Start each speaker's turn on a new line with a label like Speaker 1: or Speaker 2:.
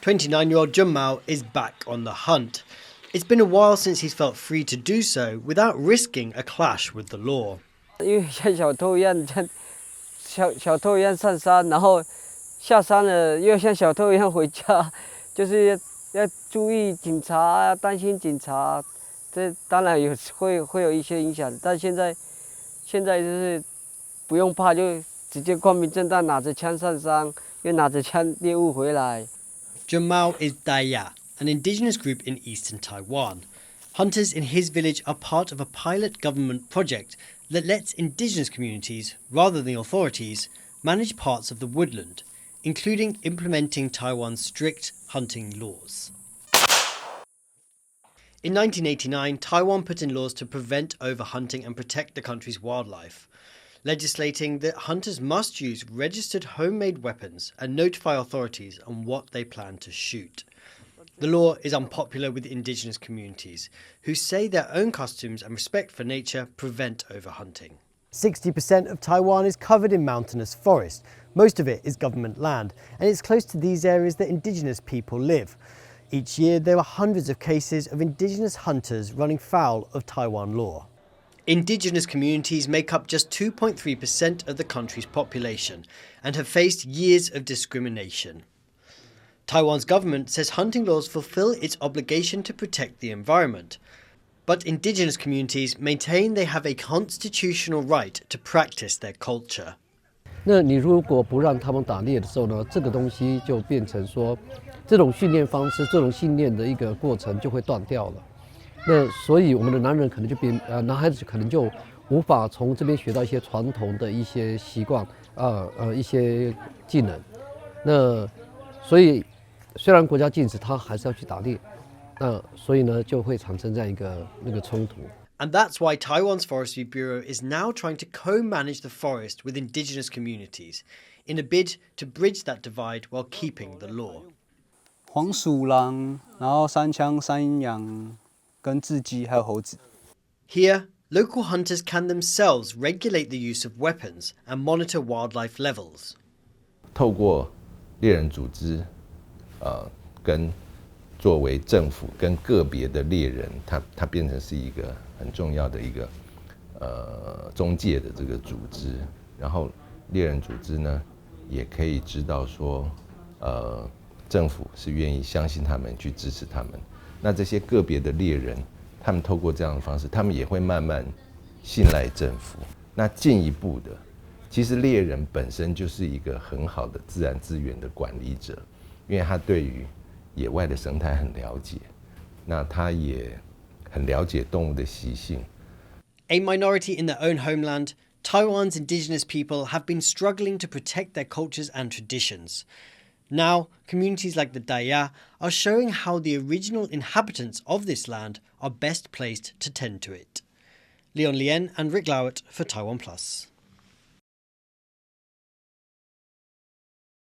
Speaker 1: 29-year-old Mao is back on the hunt. It's been a while since he's felt free to do so without risking a clash with the law.
Speaker 2: 因为像小偷一样，小偷一样上山，然后下山了又像小偷一样回家，就是要注意警察，担心警察，这当然会有一些影响。但现在就是不用怕，就直接光明正大拿着枪上山，又拿着枪猎物回来。
Speaker 1: Mao is Daya, an indigenous group in eastern Taiwan. Hunters in his village are part of a pilot government project that lets indigenous communities, rather than authorities, manage parts of the woodland, including implementing Taiwan's strict hunting laws. In 1989, Taiwan put in laws to prevent overhunting and protect the country's wildlife, legislating that hunters must use registered homemade weapons and notify authorities on what they plan to shoot. The law is unpopular with indigenous communities, who say their own customs and respect for nature prevent overhunting. 60% of Taiwan is covered in mountainous forest. Most of it is government land, and it's close to these areas that indigenous people live. Each year, there are hundreds of cases of indigenous hunters running foul of Taiwan law. Indigenous communities make up just 2.3% of the country's population and have faced years of discrimination. Taiwan's government says hunting laws fulfill its obligation to protect the environment, but indigenous communities maintain they have a constitutional right to practice their culture.
Speaker 3: 那你如果不让他们打猎的时候呢，这个东西就变成说，这种训练方式、这种训练的一个过程就会断掉了。那所以我们的男人可能就男孩子可能就无法从这边学到一些传统的一些习惯，一些技能。那所以虽然国家禁止，他还是要去打猎。那所以呢，就会产生这样一个冲突。
Speaker 1: And that's why Taiwan's Forestry Bureau is now trying to co-manage the forest with indigenous communities in a bid to bridge that divide while keeping the law.
Speaker 4: 黄鼠狼，然后山羌、山羊、跟雉鸡还有猴子。
Speaker 1: Here, local hunters can themselves regulate the use of weapons and monitor wildlife levels.
Speaker 5: 透过猎人组织，跟作为政府跟个别的猎人，它变成是一个很重要的一个中介的这个组织。然后猎人组织呢，也可以知道说，政府是愿意相信他们，去支持他们。那这些个别的猎人，他们透过这样的方式，他们也会慢慢信赖政府。那进一步的，其实猎人本身就是一个很好的自然资源的管理者，因为他对于野外的生态很了解，那他也很了解动物的习性。
Speaker 1: A minority in their own homeland, Taiwan's indigenous people have been struggling to protect their cultures and traditions. Now, communities like the Daya are showing how the original inhabitants of this land are best placed to tend to it. Lien and Glauert for TaiwanPlus.